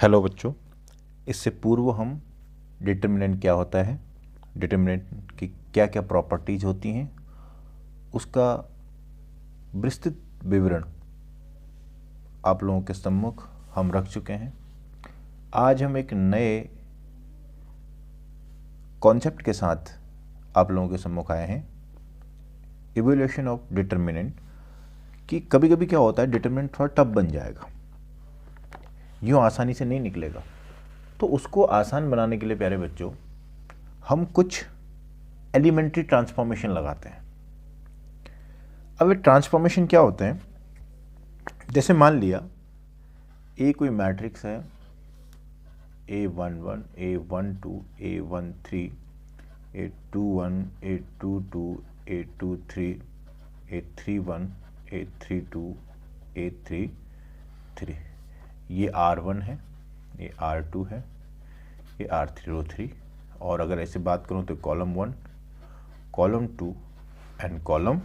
Hello बच्चों, इससे पूर्व हम डिटर्मिनेंट क्या होता है, डिटर्मिनेंट की क्या क्या प्रॉपर्टीज होती हैं, उसका विस्तृत विवरण आप लोगों के सम्मुख हम रख चुके हैं। आज हम एक नए कॉन्सेप्ट के साथ आप लोगों के सम्मुख आए हैं, इवैल्यूएशन ऑफ डिटर्मिनेंट। कि कभी कभी क्या होता है, डिटर्मिनेंट थोड़ा टफ बन जाएगा, यूँ आसानी से नहीं निकलेगा। तो उसको आसान बनाने के लिए प्यारे बच्चों हम कुछ एलिमेंट्री ट्रांसफॉर्मेशन लगाते हैं। अब ये ट्रांसफॉर्मेशन क्या होते हैं, जैसे मान लिया ए कोई मैट्रिक्स है, A11, A12, A13, A21, A22, A23, A31, A32, A33। ये R1 है, ये R2 है, ये R3 और अगर ऐसे बात करूं तो कॉलम 1, कॉलम 2 एंड कॉलम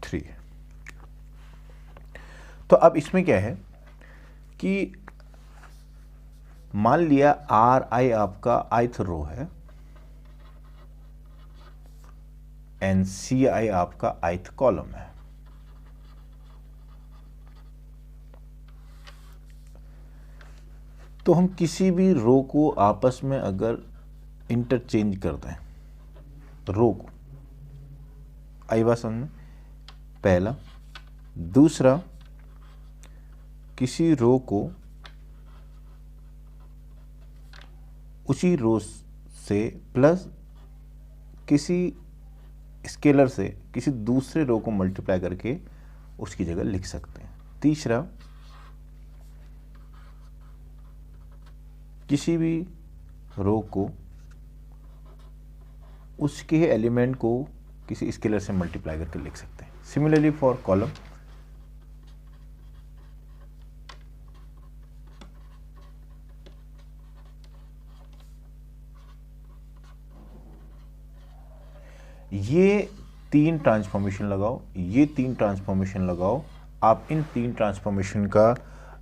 3। तो अब इसमें क्या है कि मान लिया Ri आपका ith रो है एंड Ci आपका ith कॉलम है। तो हम किसी भी रो को आपस में अगर इंटरचेंज कर दें, रो को, आई बात समझ में, पहला। दूसरा, किसी रो को उसी रो से प्लस किसी स्केलर से किसी दूसरे रो को मल्टीप्लाई करके उसकी जगह लिख सकते हैं। तीसरा, किसी भी रो को उसके एलिमेंट को किसी स्केलर से मल्टीप्लाई करके लिख सकते हैं। सिमिलरली फॉर कॉलम, ये तीन ट्रांसफॉर्मेशन लगाओ, ये तीन ट्रांसफॉर्मेशन लगाओ। आप इन तीन ट्रांसफॉर्मेशन का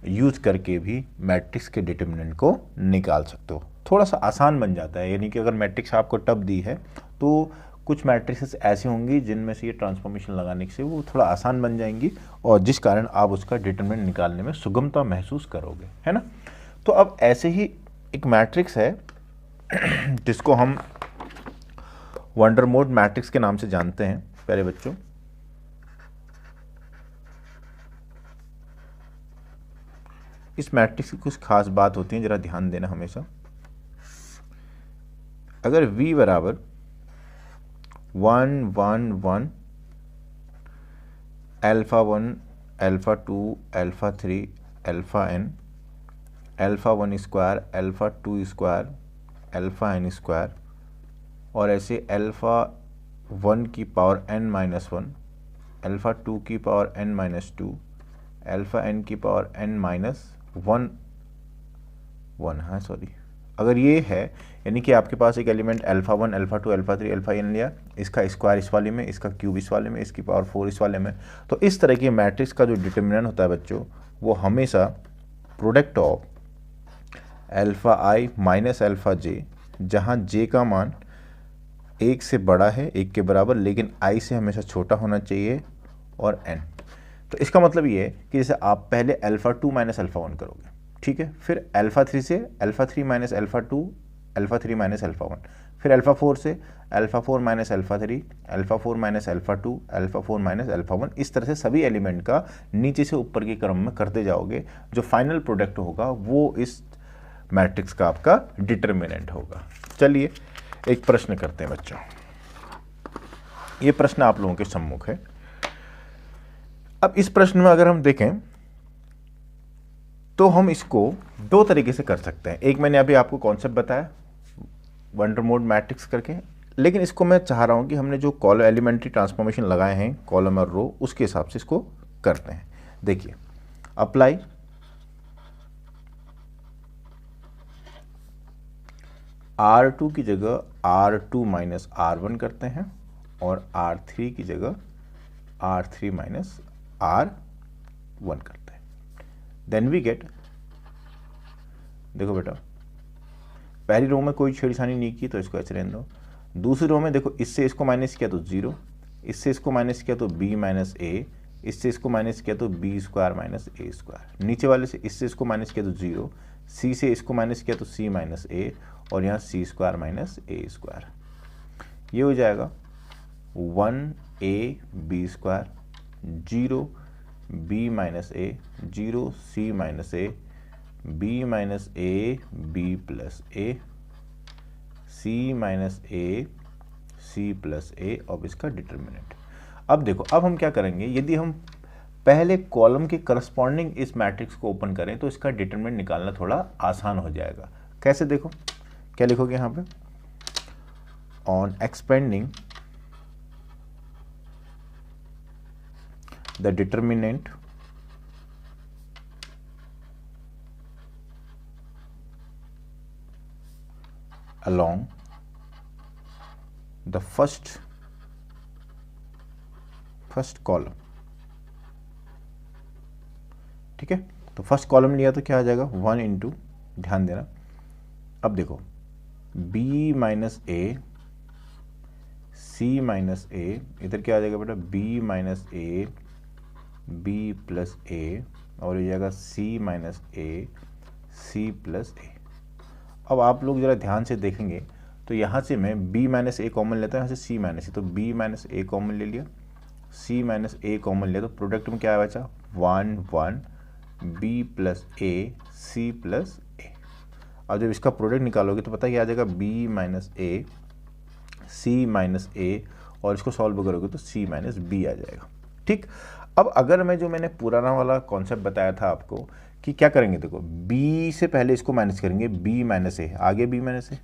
यूज करके भी मैट्रिक्स के डिटर्मिनेंट को निकाल सकते हो। थोड़ा सा आसान बन जाता है, यानी कि अगर मैट्रिक्स आपको टफ दी है तो कुछ मैट्रिक्स ऐसी होंगी जिनमें से ये ट्रांसफॉर्मेशन लगाने से वो थोड़ा आसान बन जाएंगी और जिस कारण आप उसका डिटर्मिनेंट निकालने में सुगमता महसूस करोगे, है ना। तो अब ऐसे ही एक मैट्रिक्स है जिसको हम वंडर मोड मैट्रिक्स के नाम से जानते हैं प्यारे बच्चों। इस मैट्रिक्स की कुछ खास बात होती है, जरा ध्यान देना हमेशा। अगर V बराबर 1 1 1 alpha 1 alpha 2 alpha 3 alpha n, alpha 1 square alpha 2 square alpha n square और ऐसे अल्फा 1 की पावर n माइनस 1, अल्फा 2 की power n minus 2, alpha n की पावर n माइनस 1 1, हाँ सॉरी, अगर ये है यानी कि आपके पास एक element alpha 1 alpha 2 alpha 3 alpha n लिया, इसका स्क्वायर इस वाले में, इसका क्यूब इस वाले में, इसकी पावर 4 इस वाले में। तो इस तरह की मैट्रिक्स का जो डिटर्मिनेंट होता है बच्चों, वो हमेशा product of alpha I minus alpha जे, जहाँ जे का मान एक से बड़ा है, एक के बराबर, लेकिन आई से हमेशा छोटा होना चाहिए, और n। तो इसका मतलब ये है कि जैसे आप पहले अल्फा 2 माइनस अल्फा 1 करोगे, ठीक है, फिर अल्फा 3 से alpha 3 minus alpha 2, alpha 3 minus alpha 1, फिर अल्फा 4 से alpha 4 minus alpha 3, alpha 4 minus alpha 2, alpha 4 minus alpha 1, इस तरह से सभी एलिमेंट का नीचे से ऊपर के क्रम में करते जाओगे। जो फाइनल प्रोडक्ट होगा वो इस मैट्रिक्स का आपका डिटर्मिनेंट होगा। चलिए एक प्रश्न करते हैं बच्चों, ये प्रश्न आप लोगों के सम्मुख है। अब इस प्रश्न में अगर हम देखें तो हम इसको दो तरीके से कर सकते हैं। एक मैंने अभी आपको कॉन्सेप्ट बताया वंडर मोड मैट्रिक्स करके, लेकिन इसको मैं चाह रहा हूं कि हमने जो कॉलम एलिमेंट्री ट्रांसफॉर्मेशन लगाए हैं कॉलम और रो, उसके हिसाब से इसको करते हैं। देखिए, अप्लाई R2 की जगह R2 माइनस R1 करते हैं और R3 की जगह R3 माइनस R1 करते हैं। देन वी गेट देखो बेटा, पहली रो में कोई छेड़छाड़ी नहीं की तो इसको ऐसे रहने दो। दूसरी रो में देखो, इससे इसको माइनस किया तो 0, इससे इसको माइनस किया तो b माइनस ए, इससे इसको माइनस किया तो b स्क्वायर माइनस ए स्क्वायर। नीचे वाले से इससे इसको माइनस किया तो 0, c से इसको माइनस किया तो c माइनस ए, और यहाँ c स्क्वायर माइनस ए स्क्वायर। ये हो जाएगा 1ab स्क्वायर, 0b माइनस ए, 0c माइनस ए, b माइनस ए b प्लस ए, c माइनस ए c प्लस ए, और इसका डिटर्मिनेंट। अब देखो, अब हम क्या करेंगे, यदि हम पहले कॉलम के करस्पॉन्डिंग इस मैट्रिक्स को ओपन करें तो इसका डिटर्मिनेंट निकालना थोड़ा आसान हो जाएगा। कैसे, देखो क्या लिखोगे यहाँ पे, on expanding the determinant along the first column. ठीक है, तो फर्स्ट कॉलम लिया तो क्या आ जाएगा 1 इंटू, ध्यान देना, अब देखो b माइनस ए, c माइनस ए, इधर क्या आ जाएगा बेटा b माइनस ए b प्लस ए, और ये जाएगा c माइनस ए c प्लस ए। अब आप लोग ज़रा ध्यान से देखेंगे तो यहाँ से मैं b माइनस ए कॉमन लेता हूँ, यहाँ से c माइनस ए, तो b माइनस ए कॉमन ले लिया, c माइनस ए कॉमन लिया, तो प्रोडक्ट में क्या आया बचा 1 1 b प्लस ए c प्लस ए। अब जब इसका प्रोडक्ट निकालोगे तो पता क्या आ जाएगा b माइनस ए c माइनस ए, और इसको सॉल्व करोगे तो c माइनस b आ जाएगा। ठीक, अब अगर मैं जो मैंने पुराना वाला कॉन्सेप्ट बताया था आपको कि क्या करेंगे, देखो b से पहले इसको माइनस करेंगे, b माइनस ए, आगे b माइनस ए,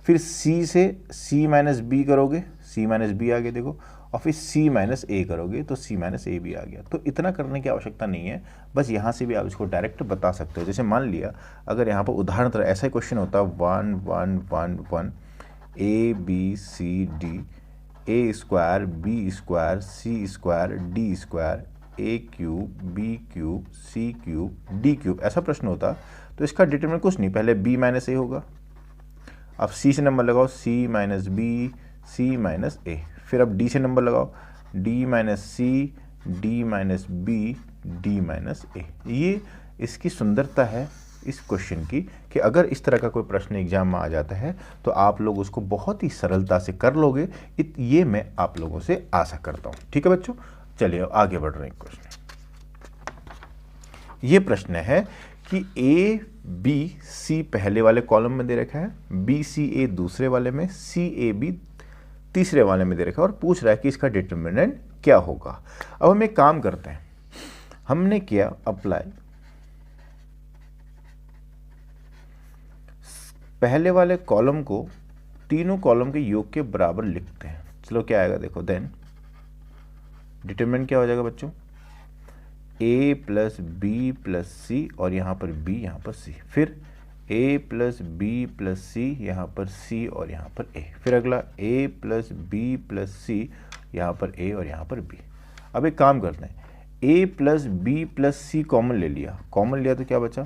फिर c से c माइनस b करोगे, c माइनस b आ गया देखो, और फिर c माइनस ए करोगे तो c माइनस ए भी आ गया। तो इतना करने की आवश्यकता नहीं है, बस यहाँ से भी आप इसको डायरेक्ट बता सकते हो। जैसे मान लिया अगर यहाँ पर उदाहरण तरह ऐसा ही क्वेश्चन होता 1 1 1 1 a b c d, A square B square C square D square, A cube B cube C cube D cube, ऐसा प्रश्न होता तो इसका डिटरमिनेंट कुछ नहीं, पहले b माइनस ए होगा, अब c से नंबर लगाओ c minus B c minus A, फिर अब d से नंबर लगाओ d minus C d minus B d minus A. ये इसकी सुंदरता है इस क्वेश्चन की कि अगर इस तरह का कोई प्रश्न एग्जाम में आ जाता है तो आप लोग उसको बहुत ही सरलता से कर लोगे, ये मैं आप लोगों से आशा करता हूँ। ठीक है बच्चों, चलिए आगे बढ़ रहे हैं। क्वेश्चन, ये प्रश्न है कि ए बी सी पहले वाले कॉलम में दे रखा है, बी सी ए दूसरे वाले में, सी ए बी तीसरे वाले में दे रखा है, और पूछ रहा है कि इसका डिटरमिनेंट क्या होगा। अब हम एक काम करते हैं, हमने किया अप्लाई, पहले वाले कॉलम को तीनों कॉलम के योग के बराबर लिखते हैं। चलो क्या आएगा देखो, देन डिटरमिनेंट क्या हो जाएगा बच्चों, a प्लस बी प्लस सी, और यहाँ पर b यहाँ पर c, फिर a प्लस बी प्लस सी, यहाँ पर c और यहाँ पर a, फिर अगला a प्लस बी प्लस सी, यहाँ पर a और यहाँ पर b। अब एक काम करते हैं, a plus B plus C common ले लिया, कॉमन लिया तो क्या बचा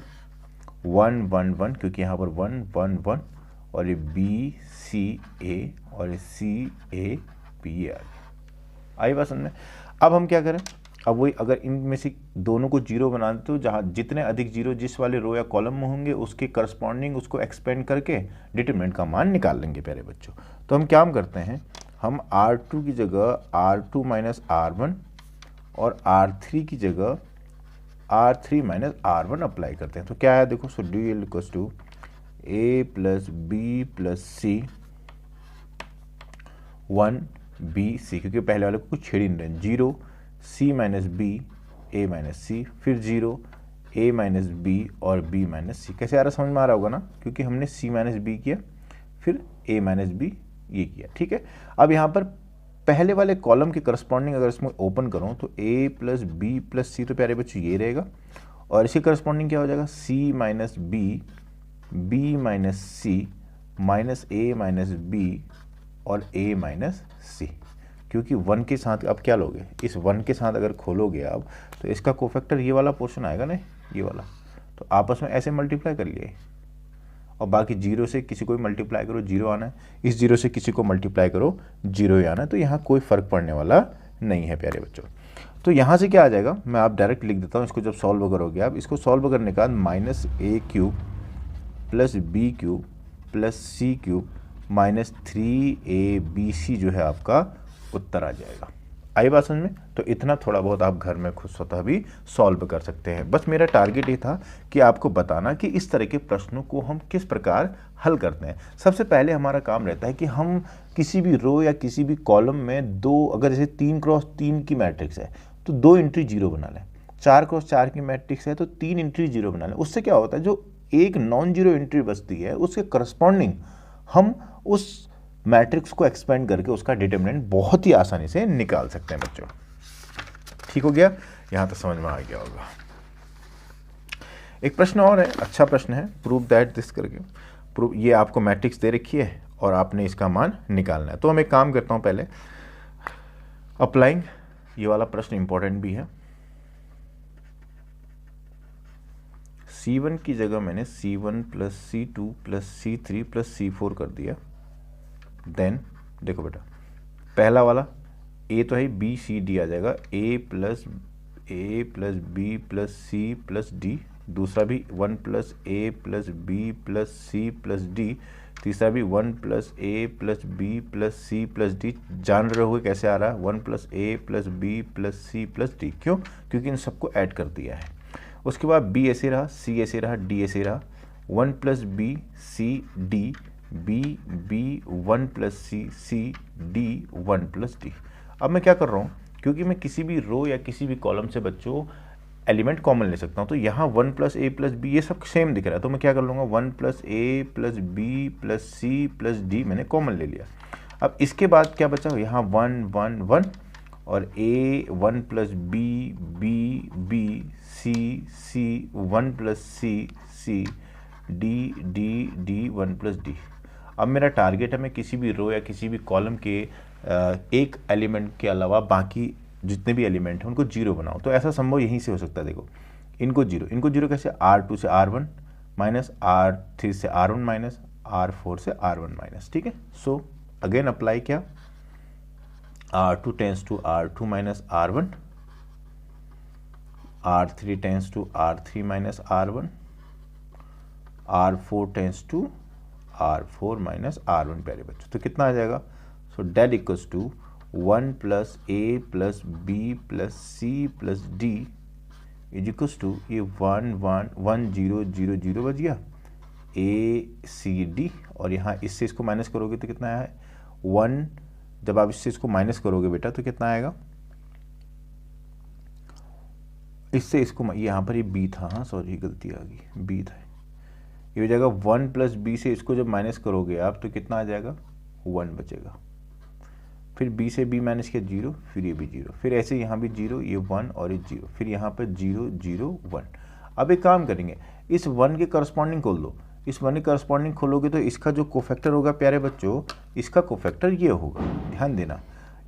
1 1 1, क्योंकि यहाँ पर 1 1 1, और ये b c a और ये c a b आ गया। आई बात समझ में। अब हम क्या करें, अब वही अगर इनमें से दोनों को जीरो बना देते हो, जहाँ जितने अधिक जीरो जिस वाले रो या कॉलम में होंगे उसके करस्पॉन्डिंग उसको एक्सपेंड करके डिटरमिनेंट का मान निकाल लेंगे प्यारे बच्चों। तो हम क्या करते हैं, हम R2 की जगह R2 माइनस R1 और R3 की जगह R3 माइनस R1 अप्लाई करते हैं। तो क्या है देखो, so D equals to a plus B plus C 1 b c, क्योंकि पहले वाले को कुछ छेड़ ही नहीं रहे, 0 c minus B a minus C, फिर 0 a माइनस बी और b माइनस सी। कैसे आ रहा, समझ में आ रहा होगा ना, क्योंकि हमने c माइनस बी किया फिर a माइनस बी ये किया। ठीक है, अब यहाँ पर पहले वाले कॉलम के करस्पॉन्डिंग अगर इसमें ओपन करूँ तो a प्लस बी प्लस सी, तो प्यारे बच्चों ये रहेगा, और इसके करस्पॉन्डिंग क्या हो जाएगा c minus B b minus C minus a minus B और a माइनस सी, क्योंकि 1 के साथ अब क्या लोगे, इस 1 के साथ अगर खोलोगे आप तो इसका कोफैक्टर ये वाला पोर्शन आएगा ना, ये वाला, तो आपस में ऐसे मल्टीप्लाई कर लिए, और बाकी 0 से किसी को भी मल्टीप्लाई करो 0 आना है, इस 0 से किसी को मल्टीप्लाई करो 0 ही आना है, तो यहाँ कोई फ़र्क पड़ने वाला नहीं है प्यारे बच्चों। तो यहाँ से क्या आ जाएगा, मैं आप डायरेक्ट लिख देता हूँ इसको, जब सॉल्व करोगे आप इसको, सॉल्व करने के बाद -a³ plus b³ plus c³ minus 3abc जो है आपका उत्तर आ जाएगा। आई बात समझ में? तो इतना थोड़ा बहुत आप घर में खुद स्वतः भी सॉल्व कर सकते हैं। बस मेरा टारगेट ये था कि आपको बताना कि इस तरह के प्रश्नों को हम किस प्रकार हल करते हैं। सबसे पहले हमारा काम रहता है कि हम किसी भी रो या किसी भी कॉलम में दो, अगर जैसे 3x3 की मैट्रिक्स है तो 2 एंट्री 0 बना लें, 4x4 की मैट्रिक्स है तो 3 एंट्री 0 बना लें। उससे क्या होता है, जो एक नॉन जीरो एंट्री बचती है उसके करस्पॉन्डिंग हम उस मैट्रिक्स को एक्सपेंड करके उसका डिटरमिनेंट बहुत ही आसानी से निकाल सकते हैं बच्चों। ठीक हो गया? यहां तक समझ में आ गया होगा। एक प्रश्न और है, अच्छा प्रश्न है, प्रूव दैट दिस करके। प्रूव, ये आपको मैट्रिक्स दे रखी है और आपने इसका मान निकालना है। तो हम एक काम करता हूं, पहले अप्लाइंग, ये वाला प्रश्न इंपॉर्टेंट भी है। C1 की जगह मैंने C1 plus C2 plus C3 plus C4 कर दिया। देन देखो बेटा, पहला वाला A तो है, B C D आ जाएगा, A plus B plus C plus D। दूसरा भी 1 plus A plus B plus C plus D। तीसरा भी 1 plus A plus B plus C plus D। जान रहे हो कैसे आ रहा है, 1 plus A plus B plus C plus D। क्यों? क्योंकि इन सबको ऐड कर दिया है। उसके बाद B ऐसे रहा, C ऐसे रहा, D ऐसे रहा, 1 plus B C D, B 1 plus C D 1 plus D। अब मैं क्या कर रहा हूँ, क्योंकि मैं किसी भी रो या किसी भी कॉलम से बच्चों एलिमेंट कॉमन ले सकता हूँ, तो यहाँ 1 प्लस A प्लस B ये सब सेम दिख रहा है, तो मैं क्या कर लूँगा, 1 plus A plus B plus C plus D मैंने कॉमन ले लिया। अब इसके बाद क्या बचा, यहाँ 1 1 1 और A 1 plus B C 1 plus C D 1 plus D। अब मेरा टारगेट है मैं किसी भी रो या किसी भी कॉलम के एक एलिमेंट के अलावा बाकी जितने भी एलिमेंट हैं उनको 0 बनाओ। तो ऐसा संभव यहीं से हो सकता है। देखो इनको 0 कैसे, R2 से R1 माइनस, R3 से R1 माइनस, R4 से R1 माइनस। ठीक है, सो अगेन अप्लाई क्या, R2 tends to R2 minus R1, R3 tends to R3 minus R1, R4 tends to R4 minus R1 प्यारे बच्चों। तो कितना आ जाएगा, so det equals to 1 plus A plus B plus C plus D is equals to, ये 1 1 1 0 0 0 बच गया, A C D। और यहाँ इससे इसको माइनस करोगे तो कितना है 1, जब आप इससे इसको माइनस करोगे बेटा तो कितना आएगा, इससे इसको, यहाँ पर ये B था, हाँ सॉरी गलती आ गई, B था, ये हो जाएगा 1 प्लस B से इसको जब माइनस करोगे आप तो कितना आ जाएगा, 1 बचेगा। फिर B से B माइनस किया 0, फिर ये भी 0, फिर ऐसे यहाँ भी 0, ये 1 और ये 0, फिर यहाँ पर 0 0 1। अब एक काम करेंगे, इस 1 के करस्पॉन्डिंग खोल दो। इस 1 के करस्पॉन्डिंग खोलोगे तो इसका जो कोफैक्टर होगा प्यारे बच्चों, इसका कोफैक्टर ये होगा, ध्यान देना,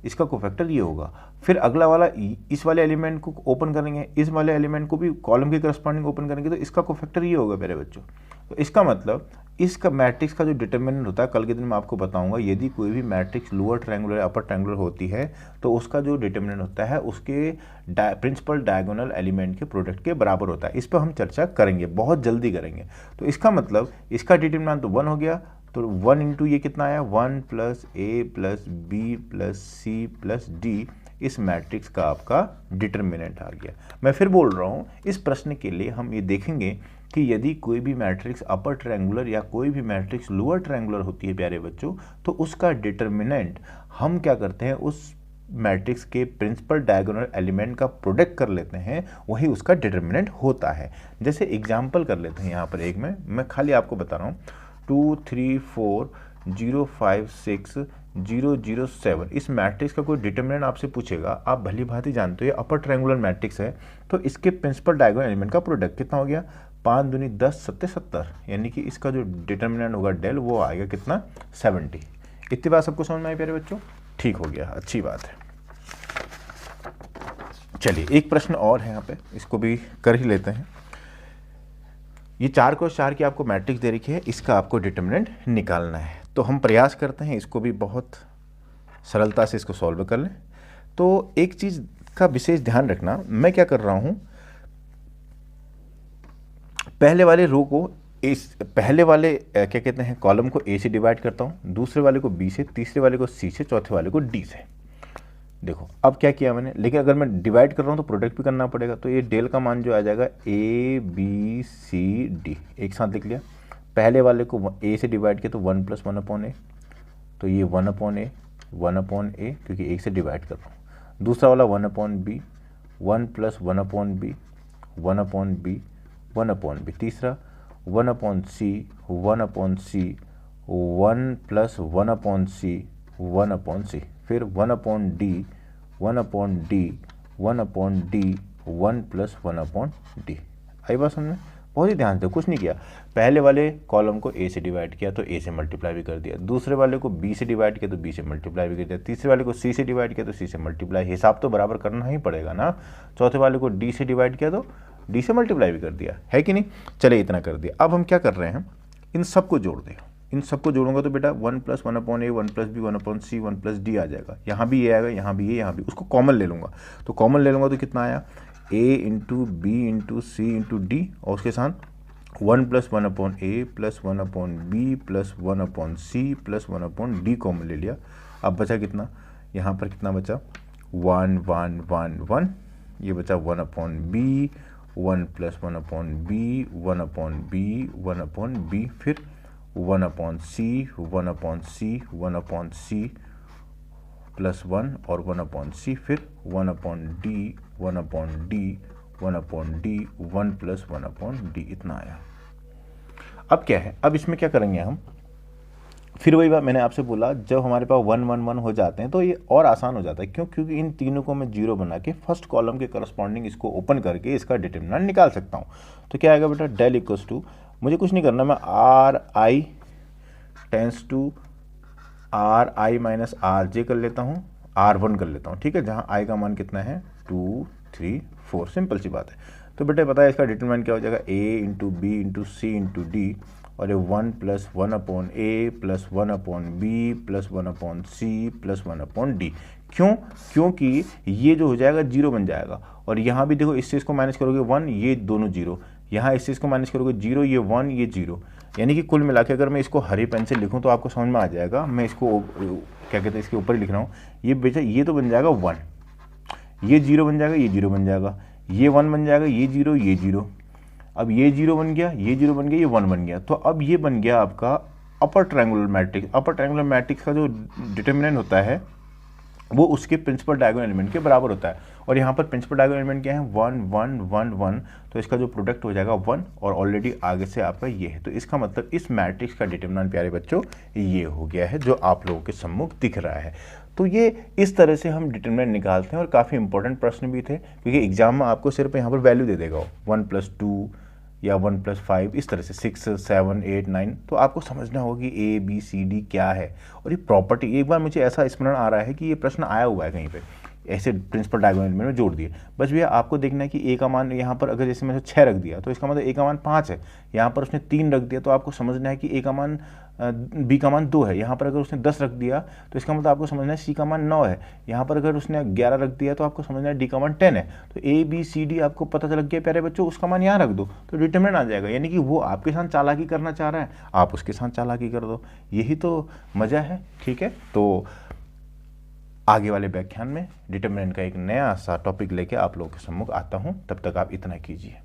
इसका कोफैक्टर ये होगा। फिर अगला वाला इस वाले एलिमेंट को ओपन करेंगे, इस वाले एलिमेंट को भी कॉलम के करस्पॉन्डिंग ओपन करेंगे तो इसका कोफैक्टर ये होगा प्यारे बच्चों। तो इसका मतलब इसका मैट्रिक्स का जो डिटरमिनेंट होता है, कल के दिन मैं आपको बताऊंगा, यदि कोई भी मैट्रिक्स लोअर ट्रायंगुलर या अपर ट्रायंगुलर होती है तो उसका जो डिटरमिनेंट होता है उसके प्रिंसिपल डायगोनल एलिमेंट के प्रोडक्ट के बराबर होता है। इस पर हम चर्चा करेंगे, बहुत जल्दी करेंगे। तो इसका मतलब इसका डिटरमिनेंट तो 1 हो गया, तो 1 इंटू ये कितना आया, 1 plus A plus B plus C plus D, इस मैट्रिक्स का आपका डिटरमिनेंट आ गया। मैं फिर बोल रहा हूँ, इस प्रश्न के लिए हम ये देखेंगे कि यदि कोई भी मैट्रिक्स अपर ट्रायंगुलर या कोई भी मैट्रिक्स लोअर ट्रायंगुलर होती है प्यारे बच्चों, तो उसका डिटरमिनेंट हम क्या करते हैं, उस मैट्रिक्स के प्रिंसिपल डायगोनल एलिमेंट का प्रोडक्ट कर लेते हैं, वही उसका डिटरमिनेंट होता है। जैसे एग्जाम्पल कर लेते हैं यहाँ पर एक में, मैं खाली आपको बता रहा हूँ, 2 3 4 0 5 6 0 0 7, इस मैट्रिक्स का कोई डिटरमिनेंट आपसे पूछेगा, आप भली भांति जानते हो ये अपर ट्रायंगुलर मैट्रिक्स है, तो इसके प्रिंसिपल डायगोनल एलिमेंट का प्रोडक्ट कितना हो गया, 5 दूनी 10 7 70, यानी कि इसका जो डिटरमिनेंट होगा डेल वो आएगा कितना, 70। इतनी बात सबको समझ में आई प्यारे बच्चों? ठीक हो गया, अच्छी बात है। चलिए एक प्रश्न और है यहाँ पे, इसको भी कर ही लेते हैं। ये 4x4 की आपको मैट्रिक्स दे रखी है, इसका आपको डिटर्मिनेंट निकालना है। तो हम प्रयास करते हैं इसको भी बहुत सरलता से इसको सॉल्व कर लें। तो एक चीज़ का विशेष ध्यान रखना, मैं क्या कर रहा हूँ, पहले वाले रो को इस पहले वाले क्या कहते हैं कॉलम को ए से डिवाइड करता हूँ, दूसरे वाले को बी से, तीसरे वाले को सी से, चौथे वाले को डी से। देखो अब क्या किया मैंने, लेकिन अगर मैं डिवाइड कर रहा हूँ तो प्रोडक्ट भी करना पड़ेगा। तो ये डेल का मान जो आ जाएगा ए बी सी डी, एक साथ लिख लिया। पहले वाले को ए से डिवाइड किया तो 1 + 1/a, तो ये 1/a 1/a, क्योंकि एक से डिवाइड कर रहा हूँ। दूसरा वाला 1/b 1 + 1/b 1/b 1/b। तीसरा 1/c 1/c 1 + 1/c 1/c। फिर 1/d 1/d 1/d 1 + 1/d। आई बात समझ में? बहुत ही ध्यान से, कुछ नहीं किया। पहले वाले कॉलम को ए से डिवाइड किया तो ए से मल्टीप्लाई भी कर दिया, दूसरे वाले को बी से डिवाइड किया तो बी से मल्टीप्लाई भी कर दिया, तीसरे वाले को सी से डिवाइड किया तो सी से मल्टीप्लाई, हिसाब तो बराबर करना ही पड़ेगा ना। चौथे वाले को डी से डिवाइड किया तो डी से मल्टीप्लाई भी कर दिया, है कि नहीं? चले इतना कर दिया। अब हम क्या कर रहे हैं, इन सबको जोड़ दें। इन सबको जोड़ूंगा तो बेटा 1 + 1/a 1 + b 1/c 1 + d आ जाएगा। यहाँ भी ये आएगा, यहाँ भी ये, यहाँ भी। उसको कॉमन ले लूँगा, तो कॉमन ले लूँगा तो कितना आया, a × b × c × d, और उसके साथ 1 + 1/a + 1/b + 1/c + 1/d common ले लिया। अब बचा कितना, यहाँ पर कितना बचा, 1 1 1 1, ये बचा 1/b 1 + 1/b 1/b 1/b, फिर 1/c 1/c 1/c + 1 और 1/c, फिर 1/d 1/d 1/d 1 + 1/d, इतना आया। अब क्या है, अब इसमें क्या करेंगे हम, फिर वही बात मैंने आपसे बोला, जब हमारे पास 1 1 1 हो जाते हैं तो ये और आसान हो जाता है। क्यों? क्योंकि इन तीनों को मैं जीरो बना के फर्स्ट कॉलम के करस्पॉन्डिंग इसको ओपन करके इसका डिटर्मिनेंट निकाल सकता हूँ। तो क्या आएगा बेटा, डेल इक्वल्स टू, मुझे कुछ नहीं करना, मैं RI tends to RI - RJ कर लेता हूँ, R1 कर लेता हूँ, ठीक है, जहाँ I का मान कितना है 2 3 4, सिंपल सी बात है। तो बेटा पता है इसका डिटरमिनेंट क्या हो जाएगा, A × B × C × D, और ये 1 + 1/a + 1/b + 1/c + 1/d। क्यों? क्योंकि ये जो हो जाएगा जीरो बन जाएगा, और यहाँ भी देखो इस चीज़ को माइनस करोगे 1, ये दोनों जीरो, यहाँ इस चीज़ को माइनस करोगे 0, ये 1 ये 0, यानी कि कुल मिला के अगर मैं इसको हरी पेन से लिखूँ तो आपको समझ में आ जाएगा। मैं इसको क्या कहते हैं, इसके ऊपर ही लिख रहा हूँ, ये बेटा ये तो बन जाएगा 1, ये 0 बन जाएगा, ये 0 बन जाएगा, ये 1 बन जाएगा, ये 0 ये 0, अब ये 0 बन गया, ये 0 बन गया, ये 1 बन गया। तो अब ये बन गया आपका upper triangular matrix. Upper triangular matrix का जो डिटर्मिनेंट होता है वो उसके प्रिंसिपल डायगोनल एलिमेंट के बराबर होता है, और यहाँ पर प्रिंसिपल डायगोनल एलिमेंट क्या है, 1 1 1 1, तो इसका जो प्रोडक्ट हो जाएगा 1, और ऑलरेडी आगे से आपका ये है। तो इसका मतलब इस मैट्रिक्स का डिटर्मिनेंट प्यारे बच्चों ये हो गया है, जो आप लोगों के सम्मुख दिख रहा है। तो ये इस तरह से हम डिटर्मिनेंट निकालते हैं, और काफ़ी इंपॉर्टेंट प्रश्न भी थे, क्योंकि एग्जाम में आपको सिर्फ यहाँ पर वैल्यू दे देगा 1 + 2 या 1 + 5, इस तरह से 6 7 8 9, तो आपको समझना होगा कि A B C D क्या है। और ये प्रॉपर्टी, एक बार मुझे ऐसा स्मरण आ रहा है कि ये प्रश्न आया हुआ है कहीं पे, ऐसे प्रिंसिपल डायगोनल में जोड़ दिए। बस भैया आपको देखना है कि A का मान यहाँ पर अगर जैसे मैंने 6 रख दिया तो इसका मतलब A का मान 5 है, यहाँ पर उसने 3 रख दिया तो आपको समझना है कि A का मान B का मान 2 है, यहाँ पर अगर उसने 10 रख दिया तो इसका मतलब आपको समझना है C का मान 9 है, यहाँ पर अगर उसने 11 रख दिया तो आपको समझना है D का मान 10 है। तो A B C D आपको पता चल गया प्यारे बच्चों, उसका मान यहाँ रख दो तो डिटरमिनेंट आ जाएगा। यानी कि वो आपके साथ चालाकी करना चाह रहा है, आप उसके साथ चालाकी कर दो, यही तो मज़ा है। ठीक है, तो आगे वाले व्याख्यान में डिटरमिनेंट का एक नया सा टॉपिक लेके आप लोगों के सम्मुख आता हूँ, तब तक आप इतना कीजिए।